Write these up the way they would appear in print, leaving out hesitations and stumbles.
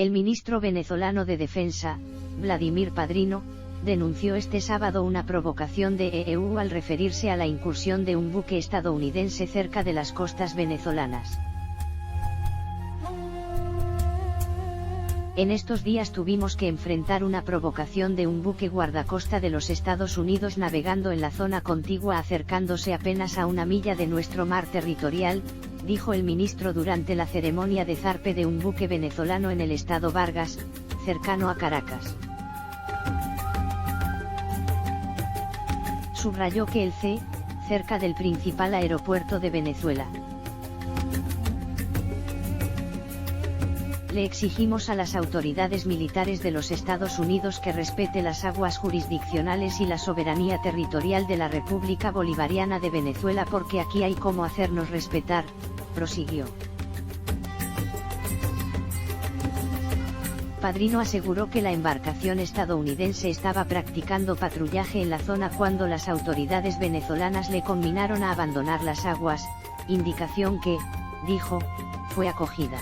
El ministro venezolano de Defensa, Vladimir Padrino, denunció este sábado una provocación de EU al referirse a la incursión de un buque estadounidense cerca de las costas venezolanas. En estos días tuvimos que enfrentar una provocación de un buque guardacosta de los Estados Unidos navegando en la zona contigua acercándose apenas a 1 milla de nuestro mar territorial, dijo el ministro durante la ceremonia de zarpe de un buque venezolano en el estado Vargas, cercano a Caracas. Subrayó que el cerca del principal aeropuerto de Venezuela. Le exigimos a las autoridades militares de los Estados Unidos que respete las aguas jurisdiccionales y la soberanía territorial de la República Bolivariana de Venezuela porque aquí hay cómo hacernos respetar, prosiguió. Padrino aseguró que la embarcación estadounidense estaba practicando patrullaje en la zona cuando las autoridades venezolanas le conminaron a abandonar las aguas, indicación que, dijo, fue acogida.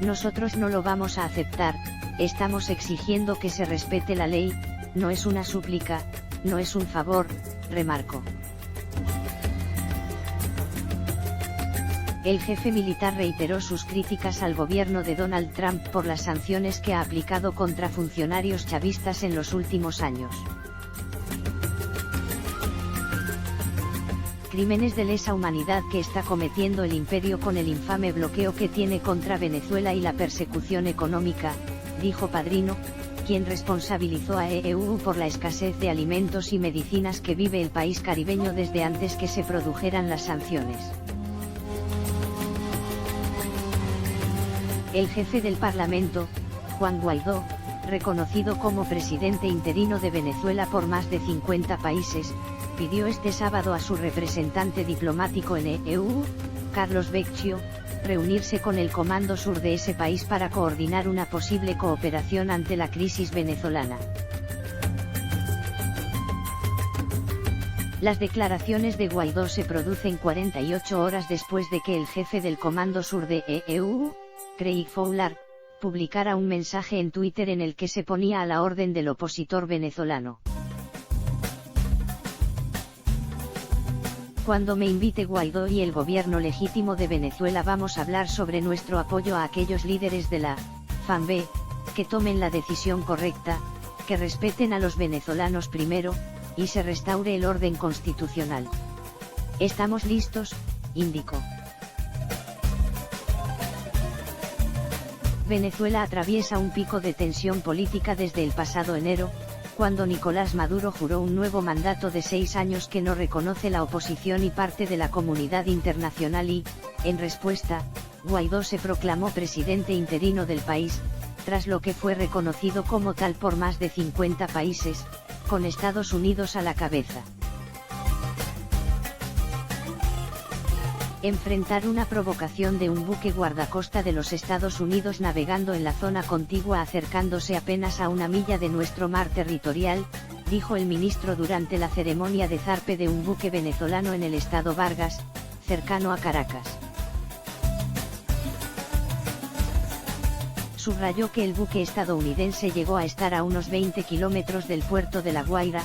Nosotros no lo vamos a aceptar, estamos exigiendo que se respete la ley, no es una súplica, no es un favor, remarcó. El jefe militar reiteró sus críticas al gobierno de Donald Trump por las sanciones que ha aplicado contra funcionarios chavistas en los últimos años. Crímenes de lesa humanidad que está cometiendo el imperio con el infame bloqueo que tiene contra Venezuela y la persecución económica, dijo Padrino, quien responsabilizó a EU por la escasez de alimentos y medicinas que vive el país caribeño desde antes que se produjeran las sanciones. El jefe del Parlamento, Juan Guaidó, reconocido como presidente interino de Venezuela por más de 50 países, pidió este sábado a su representante diplomático en EU, Carlos Vecchio, reunirse con el Comando Sur de ese país para coordinar una posible cooperación ante la crisis venezolana. Las declaraciones de Guaidó se producen 48 horas después de que el jefe del Comando Sur de EU, Craig Fowler, publicara un mensaje en Twitter en el que se ponía a la orden del opositor venezolano. Cuando me invite Guaidó y el gobierno legítimo de Venezuela vamos a hablar sobre nuestro apoyo a aquellos líderes de la FAMB, que tomen la decisión correcta, que respeten a los venezolanos primero, y se restaure el orden constitucional. Estamos listos, indicó. Venezuela atraviesa un pico de tensión política desde el pasado enero, cuando Nicolás Maduro juró un nuevo mandato de 6 años que no reconoce la oposición y parte de la comunidad internacional y, en respuesta, Guaidó se proclamó presidente interino del país, tras lo que fue reconocido como tal por más de 50 países, con Estados Unidos a la cabeza. Enfrentar una provocación de un buque guardacosta de los Estados Unidos navegando en la zona contigua acercándose apenas a 1 milla de nuestro mar territorial, dijo el ministro durante la ceremonia de zarpe de un buque venezolano en el estado Vargas, cercano a Caracas. Subrayó que el buque estadounidense llegó a estar a unos 20 kilómetros del puerto de La Guaira,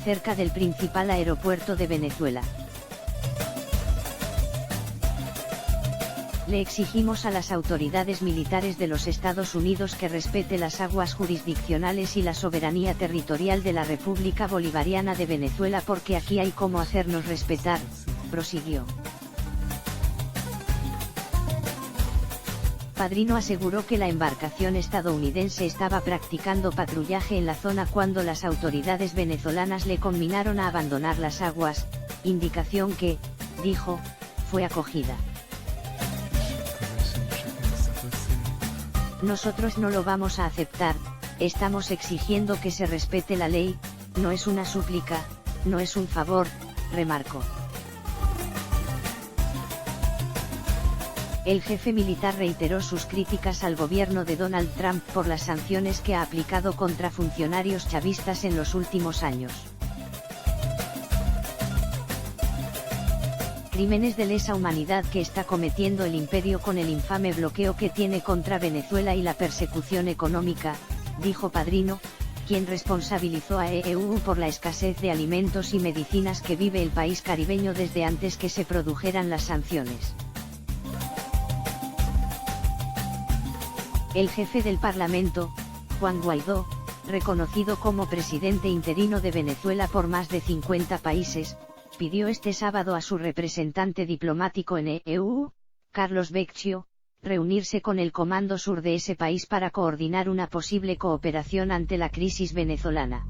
cerca del principal aeropuerto de Venezuela. Le exigimos a las autoridades militares de los Estados Unidos que respete las aguas jurisdiccionales y la soberanía territorial de la República Bolivariana de Venezuela porque aquí hay cómo hacernos respetar, prosiguió. Padrino aseguró que la embarcación estadounidense estaba practicando patrullaje en la zona cuando las autoridades venezolanas le conminaron a abandonar las aguas, indicación que, dijo, fue acogida. Nosotros no lo vamos a aceptar, estamos exigiendo que se respete la ley, no es una súplica, no es un favor, remarcó. El jefe militar reiteró sus críticas al gobierno de Donald Trump por las sanciones que ha aplicado contra funcionarios chavistas en los últimos años. Crímenes de lesa humanidad que está cometiendo el imperio con el infame bloqueo que tiene contra Venezuela y la persecución económica, dijo Padrino, quien responsabilizó a EU por la escasez de alimentos y medicinas que vive el país caribeño desde antes que se produjeran las sanciones. El jefe del Parlamento, Juan Guaidó, reconocido como presidente interino de Venezuela por más de 50 países, pidió este sábado a su representante diplomático en EU, Carlos Vecchio, reunirse con el Comando Sur de ese país para coordinar una posible cooperación ante la crisis venezolana.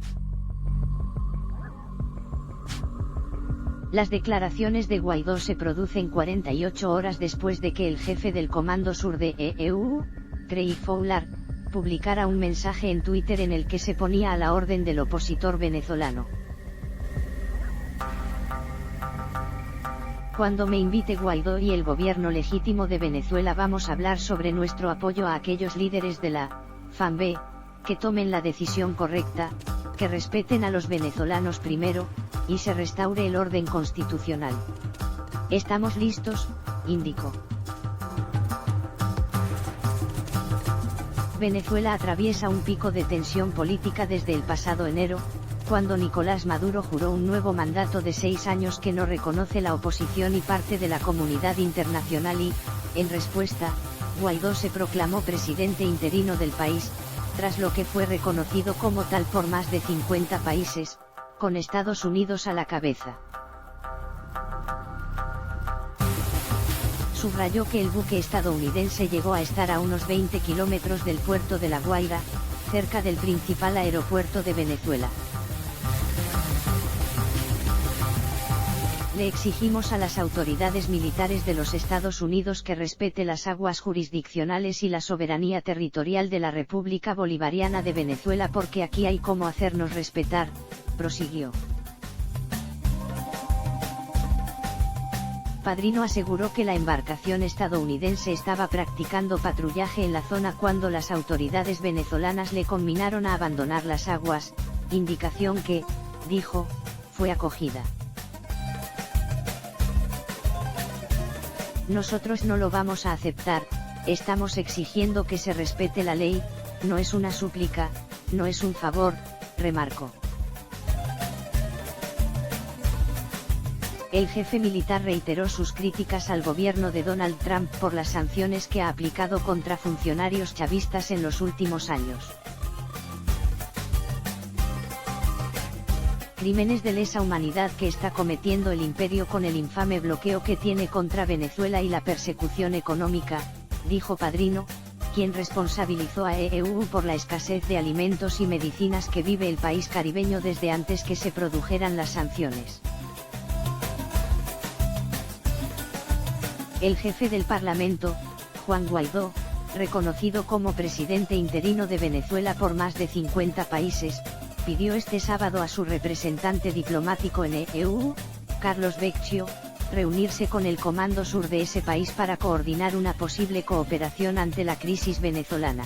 Las declaraciones de Guaidó se producen 48 horas después de que el jefe del Comando Sur de EU, Craig Fowler, publicara un mensaje en Twitter en el que se ponía a la orden del opositor venezolano. Cuando me invite Guaidó y el gobierno legítimo de Venezuela vamos a hablar sobre nuestro apoyo a aquellos líderes de la FAMB, que tomen la decisión correcta, que respeten a los venezolanos primero, y se restaure el orden constitucional. Estamos listos, indicó. Venezuela atraviesa un pico de tensión política desde el pasado enero, cuando Nicolás Maduro juró un nuevo mandato de 6 años que no reconoce la oposición y parte de la comunidad internacional y, en respuesta, Guaidó se proclamó presidente interino del país, tras lo que fue reconocido como tal por más de 50 países, con Estados Unidos a la cabeza. Subrayó que el buque estadounidense llegó a estar a unos 20 kilómetros del puerto de La Guaira, cerca del principal aeropuerto de Venezuela. Le exigimos a las autoridades militares de los Estados Unidos que respete las aguas jurisdiccionales y la soberanía territorial de la República Bolivariana de Venezuela porque aquí hay cómo hacernos respetar, prosiguió. Padrino aseguró que la embarcación estadounidense estaba practicando patrullaje en la zona cuando las autoridades venezolanas le conminaron a abandonar las aguas, indicación que, dijo, fue acogida. Nosotros no lo vamos a aceptar, estamos exigiendo que se respete la ley, no es una súplica, no es un favor, remarcó. El jefe militar reiteró sus críticas al gobierno de Donald Trump por las sanciones que ha aplicado contra funcionarios chavistas en los últimos años. Crímenes de lesa humanidad que está cometiendo el imperio con el infame bloqueo que tiene contra Venezuela y la persecución económica, dijo Padrino, quien responsabilizó a EU por la escasez de alimentos y medicinas que vive el país caribeño desde antes que se produjeran las sanciones. El jefe del Parlamento, Juan Guaidó, reconocido como presidente interino de Venezuela por más de 50 países, pidió este sábado a su representante diplomático en EU, Carlos Vecchio, reunirse con el Comando Sur de ese país para coordinar una posible cooperación ante la crisis venezolana.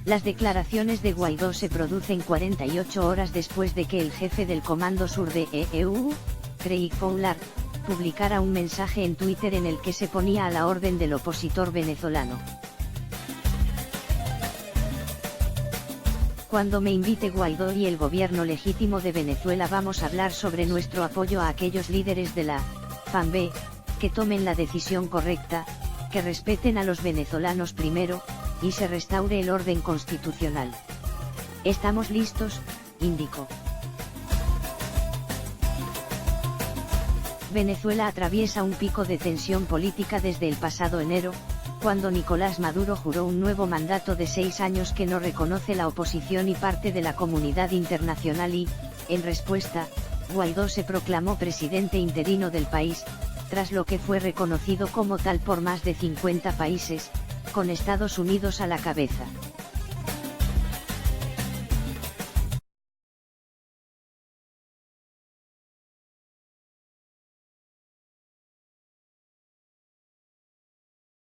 Las declaraciones de Guaidó se producen 48 horas después de que el jefe del Comando Sur de EU, Craig Fowler, publicara un mensaje en Twitter en el que se ponía a la orden del opositor venezolano. Cuando me invite Guaidó y el gobierno legítimo de Venezuela vamos a hablar sobre nuestro apoyo a aquellos líderes de la FAMB, que tomen la decisión correcta, que respeten a los venezolanos primero, y se restaure el orden constitucional. Estamos listos, indicó. Venezuela atraviesa un pico de tensión política desde el pasado enero, cuando Nicolás Maduro juró un nuevo mandato de 6 años que no reconoce la oposición y parte de la comunidad internacional y, en respuesta, Guaidó se proclamó presidente interino del país, tras lo que fue reconocido como tal por más de 50 países, con Estados Unidos a la cabeza.